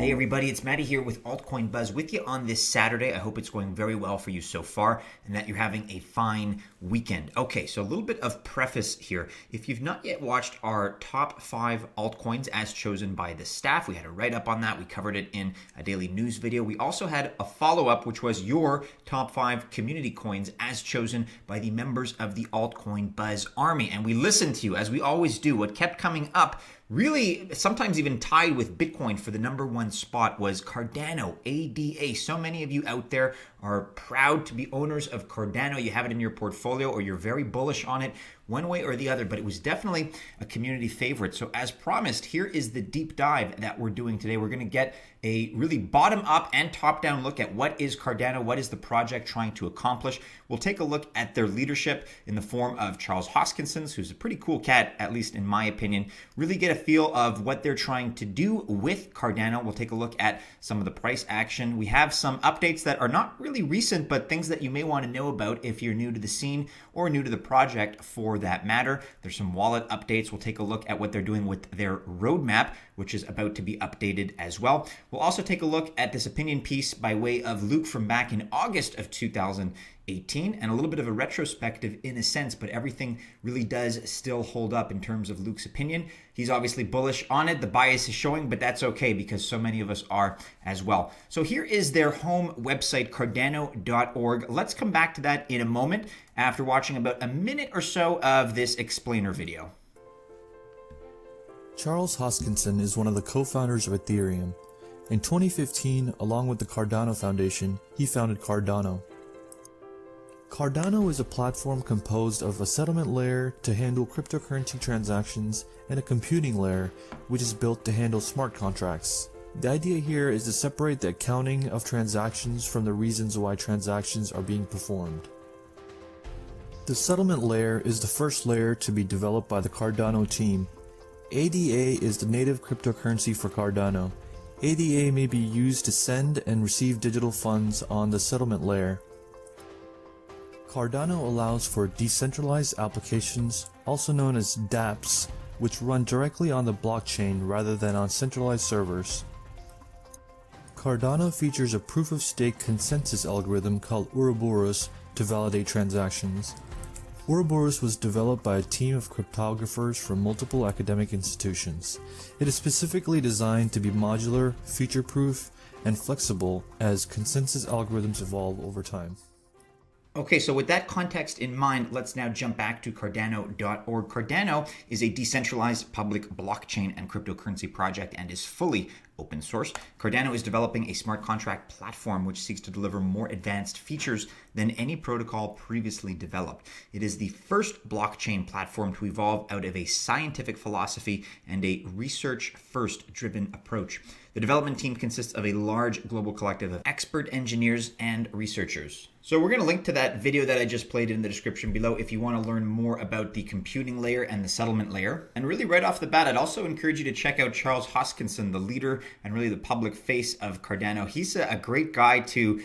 Hey everybody, it's Mattie here with Altcoin Buzz with you on this Saturday. I hope it's going very well for you so far and that you're having a fine weekend. Okay, so a little bit of preface here. If you've not yet watched our top 5 altcoins as chosen by the staff, we had a write-up on that. We covered it in a daily news video. We also had a follow-up, which was your top 5 community coins as chosen by the members of the Altcoin Buzz Army. And we listened to you, as we always do. What kept coming up, really sometimes even tied with Bitcoin for the number 1 spot, was Cardano ADA. So many of you out there are proud to be owners of Cardano. You have it in your portfolio or you're very bullish on it one way or the other, but it was definitely a community favorite. So as promised, here is the deep dive that we're doing today. We're going to get a really bottom up and top down look at what is Cardano, what is the project trying to accomplish. We'll take a look at their leadership in the form of Charles Hoskinson, who's a pretty cool cat, at least in my opinion. Really get a feel of what they're trying to do with Cardano. We'll take a look at some of the price action. We have some updates that are not really recent, but things that you may want to know about if you're new to the scene or new to the project for that matter. There's some wallet updates. We'll take a look at what they're doing with their roadmap, which is about to be updated as well. We'll also take a look at this opinion piece by way of Luke from back in August of 2018, and a little bit of a retrospective in a sense, but everything really does still hold up in terms of Luke's opinion. He's obviously bullish on it. The bias is showing, but that's okay because so many of us are as well. So here is their home website, cardano.org. Let's come back to that in a moment after watching about a minute or so of this explainer video. Charles Hoskinson is one of the co-founders of Ethereum. In 2015, along with the Cardano Foundation, he founded Cardano. Cardano is a platform composed of a settlement layer to handle cryptocurrency transactions and a computing layer which is built to handle smart contracts. The idea here is to separate the accounting of transactions from the reasons why transactions are being performed. The settlement layer is the first layer to be developed by the Cardano team. ADA is the native cryptocurrency for Cardano. ADA may be used to send and receive digital funds on the settlement layer. Cardano allows for decentralized applications, also known as dApps, which run directly on the blockchain rather than on centralized servers. Cardano features a proof-of-stake consensus algorithm called Ouroboros to validate transactions. Ouroboros was developed by a team of cryptographers from multiple academic institutions. It is specifically designed to be modular, feature-proof, and flexible as consensus algorithms evolve over time. Okay, so with that context in mind, let's now jump back to Cardano.org. Cardano is a decentralized public blockchain and cryptocurrency project and is fully open source. Cardano is developing a smart contract platform which seeks to deliver more advanced features than any protocol previously developed. It is the first blockchain platform to evolve out of a scientific philosophy and a research-first driven approach. The development team consists of a large global collective of expert engineers and researchers. So we're going to link to that video that I just played in the description below if you want to learn more about the computing layer and the settlement layer. And really right off the bat, I'd also encourage you to check out Charles Hoskinson, the leader and really the public face of Cardano. He's a great guy to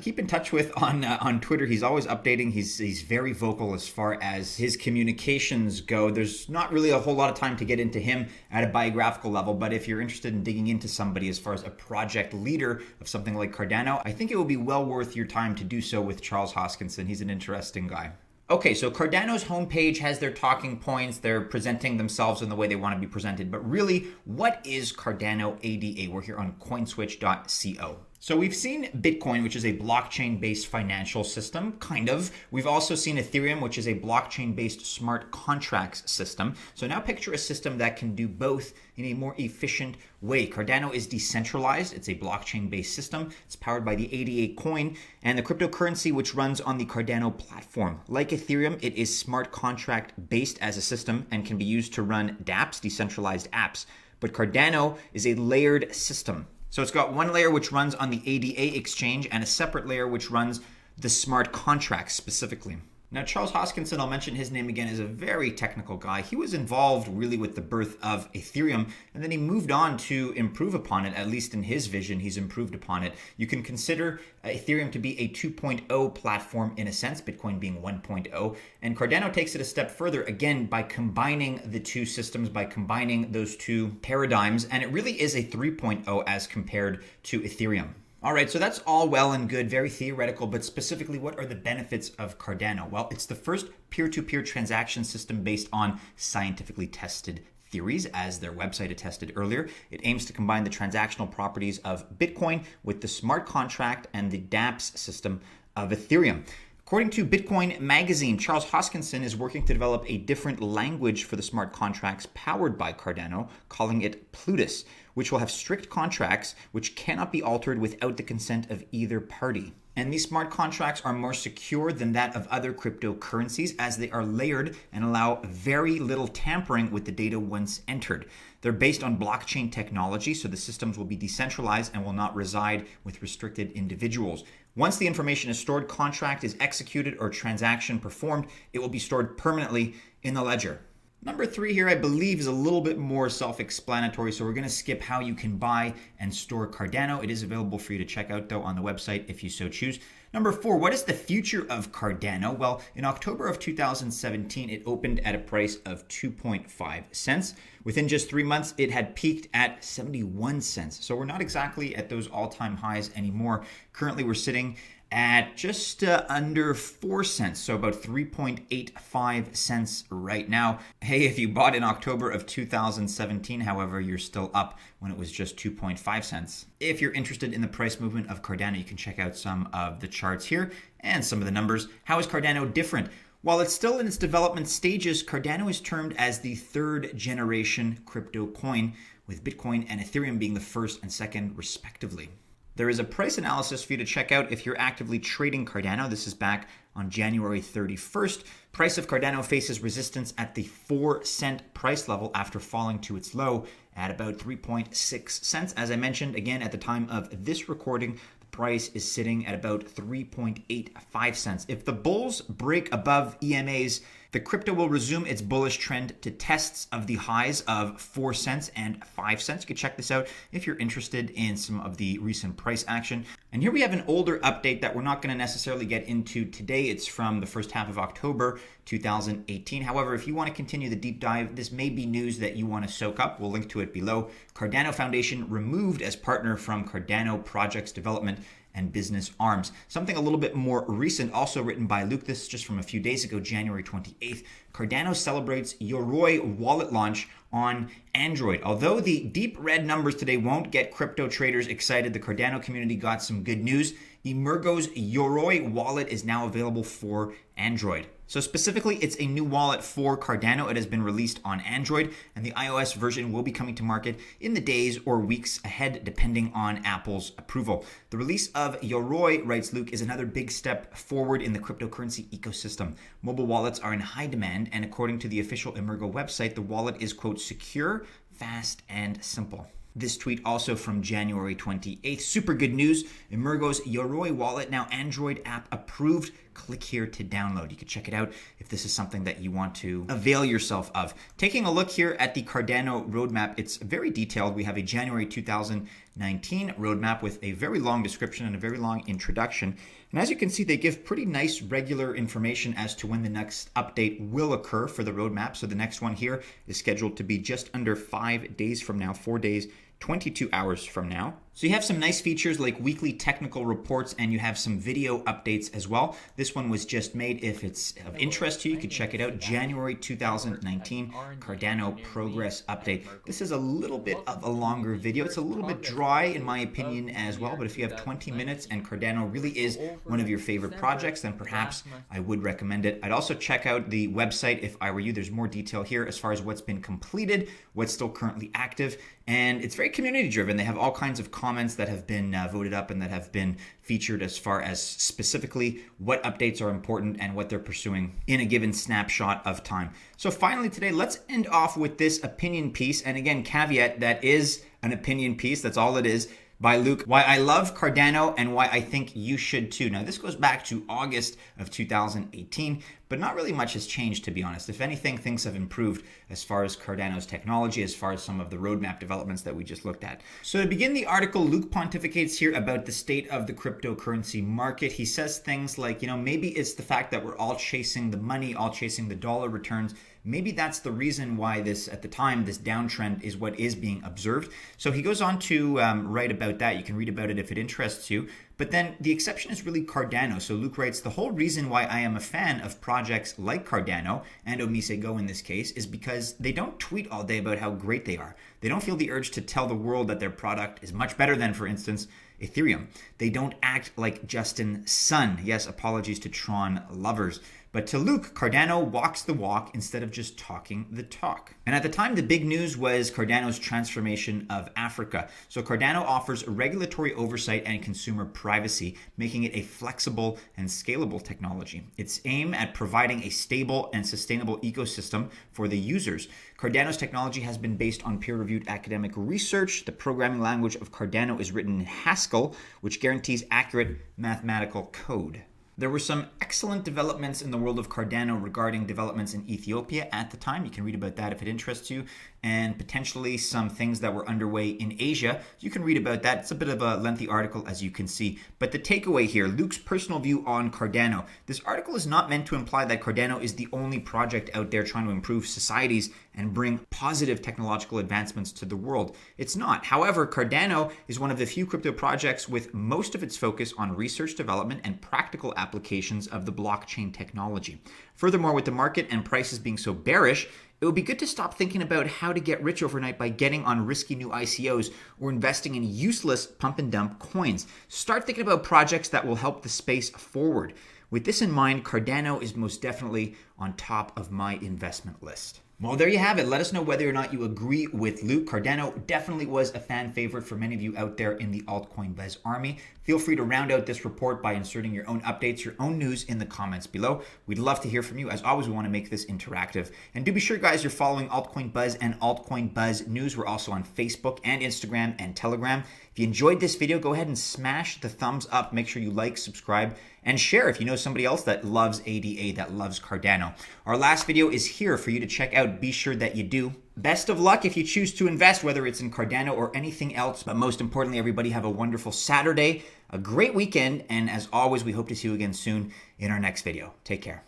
keep in touch with on Twitter. He's always updating. He's very vocal as far as his communications go. There's not really a whole lot of time to get into him at a biographical level, but if you're interested in digging into somebody as far as a project leader of something like Cardano, I think it will be well worth your time to do so with Charles Hoskinson. He's an interesting guy. Okay, so Cardano's homepage has their talking points. They're presenting themselves in the way they want to be presented. But really, what is Cardano ADA? We're here on coinswitch.co. So we've seen Bitcoin, which is a blockchain-based financial system, kind of. We've also seen Ethereum, which is a blockchain-based smart contracts system. So now picture a system that can do both in a more efficient way. Cardano is decentralized. It's a blockchain-based system. It's powered by the ADA coin and the cryptocurrency, which runs on the Cardano platform. Like Ethereum, it is smart contract-based as a system and can be used to run dApps, decentralized apps. But Cardano is a layered system. So it's got one layer which runs on the ADA exchange and a separate layer which runs the smart contracts specifically. Now, Charles Hoskinson, I'll mention his name again, is a very technical guy. He was involved really with the birth of Ethereum, and then he moved on to improve upon it. At least in his vision, he's improved upon it. You can consider Ethereum to be a 2.0 platform in a sense, Bitcoin being 1.0. And Cardano takes it a step further, again, by combining the two systems, by combining those two paradigms. And it really is a 3.0 as compared to Ethereum. All right, so that's all well and good, very theoretical, but specifically, what are the benefits of Cardano? Well, it's the first peer-to-peer transaction system based on scientifically tested theories, as their website attested earlier. It aims to combine the transactional properties of Bitcoin with the smart contract and the dApps system of Ethereum. According to Bitcoin Magazine, Charles Hoskinson is working to develop a different language for the smart contracts powered by Cardano, calling it Plutus, which will have strict contracts which cannot be altered without the consent of either party. And these smart contracts are more secure than that of other cryptocurrencies, as they are layered and allow very little tampering with the data once entered. They're based on blockchain technology, so the systems will be decentralized and will not reside with restricted individuals. Once the information is stored, contract is executed, or transaction performed, it will be stored permanently in the ledger. Number 3 here, I believe, is a little bit more self-explanatory, so we're going to skip how you can buy and store Cardano. It is available for you to check out, though, on the website if you so choose. Number 4, what is the future of Cardano? Well, in October of 2017, it opened at a price of 2.5 cents. Within just 3 months, it had peaked at 71 cents. So we're not exactly at those all-time highs anymore. Currently, we're sitting at just under 4 cents, so about 3.85 cents right now. Hey, if you bought in October of 2017, however, you're still up when it was just 2.5 cents. If you're interested in the price movement of Cardano, you can check out some of the charts here and some of the numbers. How is Cardano different? While it's still in its development stages, Cardano is termed as the third generation crypto coin, with Bitcoin and Ethereum being the first and second respectively. There is a price analysis for you to check out if you're actively trading Cardano. This is back on January 31st. Price of Cardano faces resistance at the 4 cent price level after falling to its low at about 3.6 cents. As I mentioned, again, at the time of this recording, the price is sitting at about 3.85 cents. If the bulls break above EMAs, the crypto will resume its bullish trend to tests of the highs of 4 cents and 5 cents. You can check this out if you're interested in some of the recent price action. And here we have an older update that we're not going to necessarily get into today. It's from the first half of October 2018. However, if you want to continue the deep dive, this may be news that you want to soak up. We'll link to it below. Cardano Foundation removed as partner from Cardano Projects Development and Business Arms. Something a little bit more recent, also written by Luke. This is just from a few days ago, January 28th. Cardano celebrates Yoroi wallet launch on Android. Although the deep red numbers today won't get crypto traders excited, the Cardano community got some good news. Emergo's Yoroi wallet is now available for Android. So specifically, it's a new wallet for Cardano. It has been released on Android, and the iOS version will be coming to market in the days or weeks ahead, depending on Apple's approval. The release of Yoroi, writes Luke, is another big step forward in the cryptocurrency ecosystem. Mobile wallets are in high demand, and according to the official Emergo website, the wallet is, quote, secure, fast, and simple. This tweet also from January 28th. Super good news. Emergo's Yoroi wallet, now Android app approved. Click here to download. You can check it out if this is something that you want to avail yourself of. Taking a look here at the Cardano roadmap, it's very detailed. We have a January 2019 roadmap with a very long description and a very long introduction. And as you can see, they give pretty nice regular information as to when the next update will occur for the roadmap. So the next one here is scheduled to be just under 5 days from now, 4 days, 22 hours from now. So you have some nice features like weekly technical reports, and you have some video updates as well. This one was just made. If it's of interest to you, you can check it out. January 2019 Cardano Progress Update. This is a little bit of a longer video. It's a little bit dry in my opinion as well, but if you have 20 minutes and Cardano really is one of your favorite projects, then perhaps I would recommend it. I'd also check out the website if I were you. There's more detail here as far as what's been completed, what's still currently active, and it's very community driven. They have all kinds of comments that have been voted up and that have been featured as far as specifically what updates are important and what they're pursuing in a given snapshot of time. So finally today, let's end off with this opinion piece. And again, caveat, that is an opinion piece. That's all it is, by Luke. Why I love Cardano and why I think you should too. Now, this goes back to August of 2018. but not really much has changed, to be honest. If anything, things have improved as far as Cardano's technology, as far as some of the roadmap developments that we just looked at. So to begin the article, Luke pontificates here about the state of the cryptocurrency market. He says things like, maybe it's the fact that we're all chasing the money, all chasing the dollar returns. Maybe that's the reason why this downtrend is what is being observed. So he goes on to write about that. You can read about it if it interests you. But then the exception is really Cardano. So Luke writes, the whole reason why I am a fan of projects like Cardano and Omise Go in this case is because they don't tweet all day about how great they are. They don't feel the urge to tell the world that their product is much better than, for instance, Ethereum. They don't act like Justin Sun. Yes, apologies to Tron lovers. But to Luke, Cardano walks the walk instead of just talking the talk. And at the time, the big news was Cardano's transformation of Africa. So Cardano offers regulatory oversight and consumer privacy, making it a flexible and scalable technology. Its aim at providing a stable and sustainable ecosystem for the users. Cardano's technology has been based on peer-reviewed academic research. The programming language of Cardano is written in Haskell, which guarantees accurate mathematical code. There were some excellent developments in the world of Cardano regarding developments in Ethiopia at the time. You can read about that if it interests you, and potentially some things that were underway in Asia. You can read about that. It's a bit of a lengthy article, as you can see. But the takeaway here, Luke's personal view on Cardano. This article is not meant to imply that Cardano is the only project out there trying to improve societies and bring positive technological advancements to the world. It's not. However, Cardano is one of the few crypto projects with most of its focus on research development and practical applications of the blockchain technology. Furthermore, with the market and prices being so bearish, it would be good to stop thinking about how to get rich overnight by getting on risky new ICOs or investing in useless pump and dump coins. Start thinking about projects that will help the space forward. With this in mind, Cardano is most definitely on top of my investment list. Well, there you have it. Let us know whether or not you agree with Luke. Cardano definitely was a fan favorite for many of you out there in the altcoin buzz army. Feel free to round out this report by inserting your own updates, your own news in the comments below. We'd love to hear from you. As always, we want to make this interactive. And do be sure, guys, you're following Altcoin Buzz and Altcoin Buzz News. We're also on Facebook and Instagram and Telegram. If you enjoyed this video, go ahead and smash the thumbs up. Make sure you like, subscribe, and share if you know somebody else that loves ADA, that loves Cardano. Our last video is here for you to check out. Be sure that you do. Best of luck if you choose to invest, whether it's in Cardano or anything else. But most importantly, everybody have a wonderful Saturday, a great weekend, and as always, we hope to see you again soon in our next video. Take care.